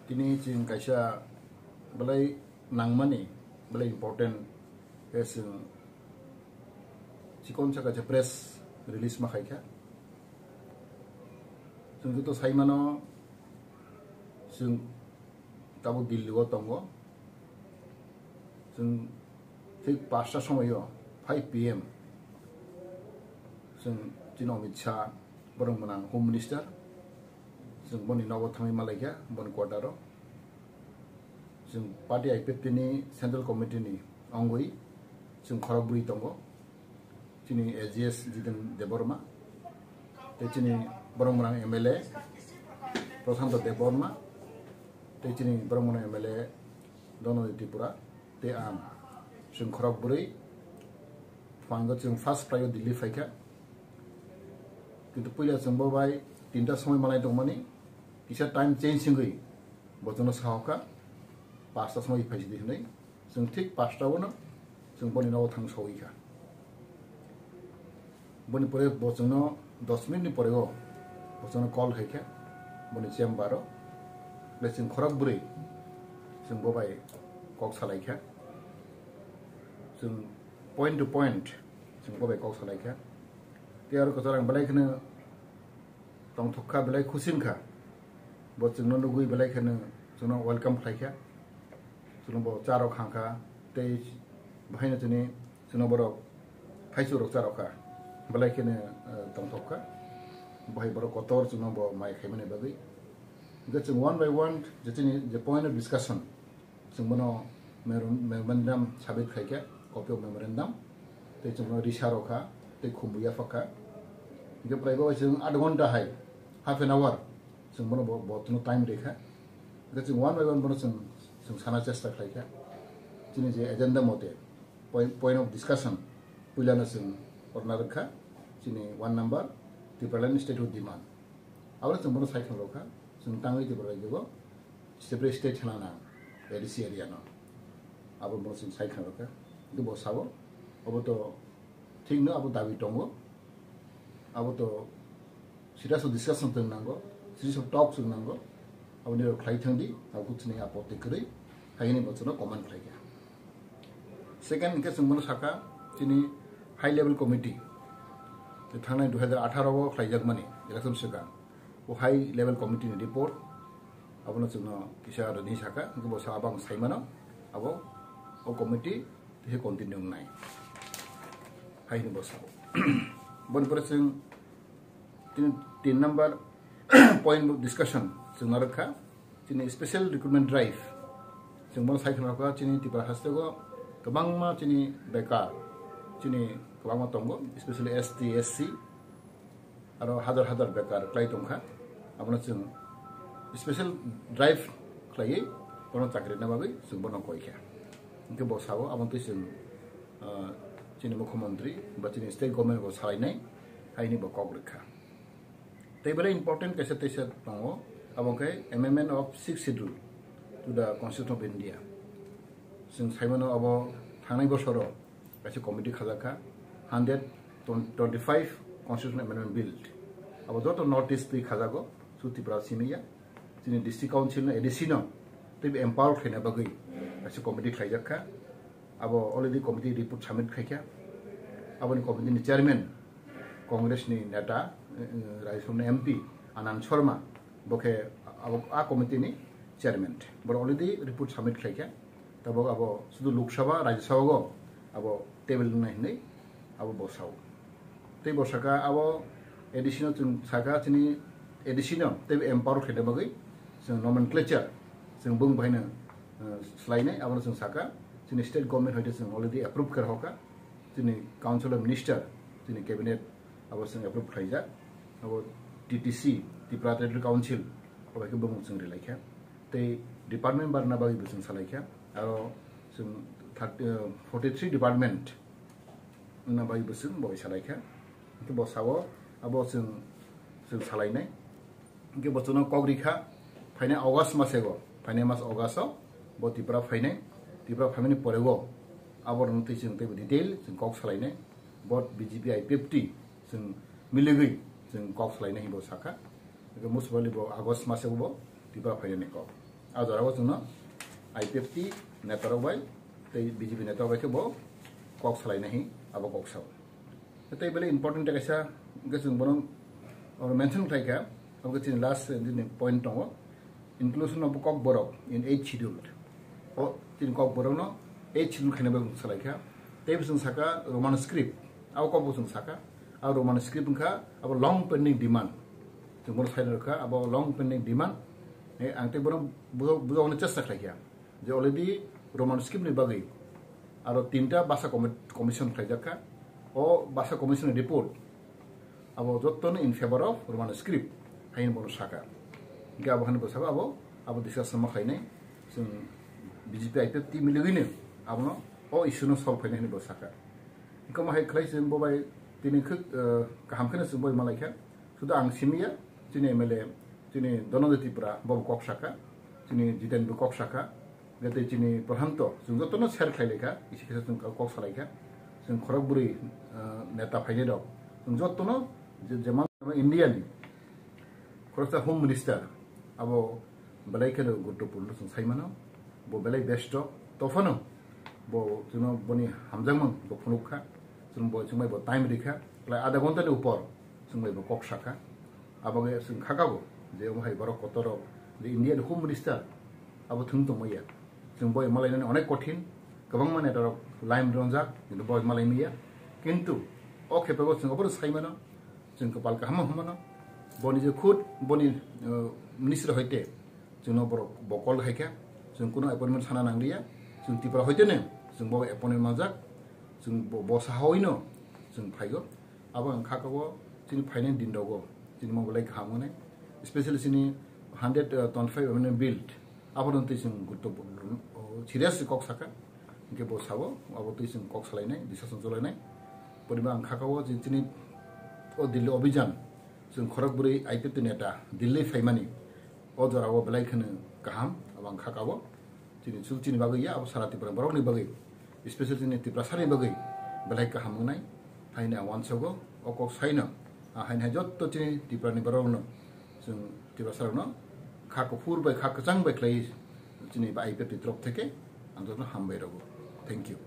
Kini jing kaisa balai nangmani balai important es cikon saka press release makhaika sung to saimano sung tabu dilligo tongo sung ঠিক 5টা সময়ও 5 PM जों दिनाव मिथिया बरंमोन आं home minister जों बनि नव थांगि मालायखा बन क्वार्टाराव जों पार्टी आइपिएफटिनि सेन्ट्रेल कमिटिनि अंगई जों खरगबुरि दङ दिनै एजिएस जिदन देबरमा दिनै बरंमोन आं एमएलए प्रशान्त देबरमा दिनै बरंमोन एमएलए दनदि त्रिपुरा ते आं जों खरगबुरि फांगो जों फार्स्ट प्रायो दिल्ली फाइका किन्तु पहिला जों बाय 3टा समय मालाय दंमानि किसा टाइम चेंजिंग गई बजनो साहका 5टा समय फाइसि दिनै जों ठीक 5टावनो जों बनि नाव थां सौइका बनि परे बजनो 10 मिनिट परेगो बजनो कॉल हैका बनि चेम्बारो ले जों खरगबुरि जों बाय कक सालाइखा जों पॉइंट टू पॉइंट जों बाय कक सालाइखा तेयार कजरां बलायखनो तंग थक्का बलाय खुसिनखा बजनो नुगुइ बलायखनो जोंनो वेलकम खालाइखा जोंनो ब चारो खांखा ते बहायनो जोंनो बर फाइसुर चारोखा बलायखनो तंग थक्का बहाय बर कतर जोंनो ब माइ खायमने बागै जों one by one J point of discussion जों बनो मेमोरेंडम साबित खायखा कॉपी ऑफ मेमोरेंडम ते जोंनो रिसारोखा ते खुमबुया फका जे प्रायगो जों आधा घंटा हाय हाफ एन आवर जों बनो बतनो टाइम रेखा जों वन बाय वन बनो जों साना चेष्टा खायखा दिनै जे एजेंडा मते पॉइंट ऑफ डिस्कशन पहिलानो जों हरना रखा दिनै 1 नंबर टिप्रालैंड स्टेट ऑफ डिमांड आरो जों बनो साइखन रखा जों तांगै टिप्रालैंडखौ सेपरेट स्टेट खालामना एडीसी एरिया न अब बनो जों साइखन रखा दु बसाबो अब तो ठीक न अब दाबी दंगो अब तो सिरियस डिस्कशन दोंनांगौ सिरियस टॉक दोंनांगौ अब ने खायथांदि अब कुछनि आपत्ति करै हायनि बचनो कमेन्ट खायगा सेकेंड के जों बनो साका दिनै हाई लेवल कमिटी थांनाय 2018 आव खायजागमानि इलेक्शन सिगां ओ हाई लेवल कमिटीनि रिपोर्ट abona जोंनो किसा रनि साका गबो साबां साइमानो आबो ओ कमिटी ते कन्टिन्यू नाय हायनि बसाव बन percent 3 number point of discussion जोंना रखा दिनै स्पेशल रिक्रुटमेंट ड्राइव जों बन साइखनखा दिनै तिप्रा हास्तेगो गोबांमा दिनै बेकार दिनै गोबांमा दंगो स्पेशली एसटी एससी आरो हाजार बेकार क्लाइ दंखा आबना जों स्पेशल ड्राइव क्लायै बन चाकरिना बागै जों बन कयखा इनके बसाव आबनते जों दिनै मुख्यमंत्री बा दिनै स्टेट गवर्नमेंट को सालायनाय हायनि बकक रखा तेबले इम्पोर्टेंट कैसे तैसे दंगो आबंखाय amendment of 6 schedule to the constitution of India जों साइमानो अब थांनाय बोसोराव कैसे कमिटी खाजाखा 125 कॉन्स्टिट्यूशन एमेंडमेंट बिल अब जत नॉर्थ ईस्ट पे खाजागो सुतिप्रा सिमिया दिनै डिस्ट्रिक्ट काउंसिल एडिसिनो तेब एम्पावर खायना बागै कैसे कमिटी खायजाखा अब अलरेडी कमिटी रिपोर्ट सबमिट खायखा aboni committee ni chairman congress ni neta raisomna mp anand sharma boke a committee ni chairman but already report submit khaikha tabo abo sudu lok sabha rajya sabha go abo table nai nei abo bosau tei bosaka abo additional chung saka chini additional tei empower khede bagai जों nomenclature जों bung baina slainai abo जों saka chini state government hoite जों already approve kar hoka दिनै council of minister दिनै cabinet अब जों एप्रुव खायजा अब TTC Tripura territory council अबायखौ बुङो जों रिलायखा ते डिपार्टमेंट बारना बागैबो जों सालायखा आरो जों 43 डिपार्टमेंट ना बागैबो जों बय सालायखा इनके बसाव अब जों सालायनाय इनके बचनो कग्रिखा फाइने अगस्त मासेगो फाइने मास अगस्त ब त्रिपुरा फाइने परेगो आबर नोंथै जों ते डिटेल जों कक सालायनाय बट बीजेपी Ipft जों मिलगै जों कक सालायनाय हिबो साखा मुसबालि बो आगस्ट मासेबो दिबा फायनाय कक आजराव जोंनो IPFT नेतारबाय तै BJP नेतारबाय के बो कक सालायनाहि अब कक साव तै बेले इम्पोर्टेन्ट कैसा जों बनो और मेंशन खायखा अब चिन लास्ट दिन पॉइंट दङ inclusion of कक बरक in 8 scheduled o tin कक बरक no 8 schedule खायनाबो सालायखा तै जों साका रोमान स्क्रिप्ट आव कक जों साका आव रोमान स्क्रिप्ट खा अब लंग पेंडिंग डिमांड जों बर साइड रखा अब लंग पेंडिंग डिमांड ने आंते बर बुजावनो चेष्टा खायखा जे अलरेडी रोमान स्क्रिप्ट नि बागै आरो तीनटा भाषा कमिशन खायजाखा ओ भाषा कमिशन रिपोर्ट अब जत्तन in favour of Roman script हाइन बर साका गाब हान बसाबा अब डिसकसन मा खायनाय जों BJP IPFT मिलुगिनो आबनो ओ इशुनो सल्व खायनाय नि बसाका इखौ माहाय खाय जों बबाय दिनै गाहामखौनो जों बय मालायखा सुदा आं सिमिया जोंनि MLA जोंनि दनन्द त्रिपुरा बब कक साका जोंनि जितेन्द्र कक साका गते जोंनि प्रहान्त जों जतनो शेयर खायलेखा इसे खेसा जों कक सालायखा जों खरगबुरि नेता फायने दं जों जतनो जेमान इन्डियानि खरसा होम मिनिस्टार अब बेलायखनो गुरुत्वपूर्ण जों सायमानो बो बेलाय बेस्ट तफनो बो जों बनि हामजांमोन बो फुनुखा जों बो टाइम रिखा आधा घंटा के ऊपर जों बो कक साका आबगे जों खागाबो जे ओमहाय बार कतर जे इन्डियान होम मिनिस्टार अब थुं दंमैया जों बय मालायनो अनेक कठिन गोबां माने दर लाइम रंजा किन्तु बय मालाय मिया किन्तु ओ खेपेबो जों अबर सायमानो जों कपाल का हमनो बनि जे खुद बनि मिनिस्टार हयते जों बर बकल हायखा जों कुनो अपॉइंटमेंट साना नांलिया जों तिप्रा हयतेनो जों बय अपॉइंटमेंट माजाक जों बसा हयनो जों फायगो अब आं खागावो जों फाइनेंस दिन दगो जों मबलाय खामोने स्पेशली जोंनि 125 मिलियन बिल्ड आबरन्ति जों गुरुत्वपूर्ण सिरियास कक साका इनके बसावो अब जों कक सालायनाय डिसकसन चलायनाय परिबा आं खागावो जोंनि ओ दिल्ली अभियान जों खरगबुरि IPFT नेता दिल्ली फाइमानि ओ जराव बेलायखनो गाहाम अब आं खागावो जोंनि सुलचिनि बागैया अब सारा त्रिपुरा बरकनि बागै स्पेशल जोंनि तिप्रासानि बागै बेलाय गाहाम मोननाय हायना वानसगो ओ कक साइनो हायना जत्त जोंनि त्रिपुरानि बरकनो जों तिप्रासारनो खाको फुरबाय खाको चांबाय क्लाय जोंनि IPFT तरफ থেকে आं हामबाय रावो थैंक यू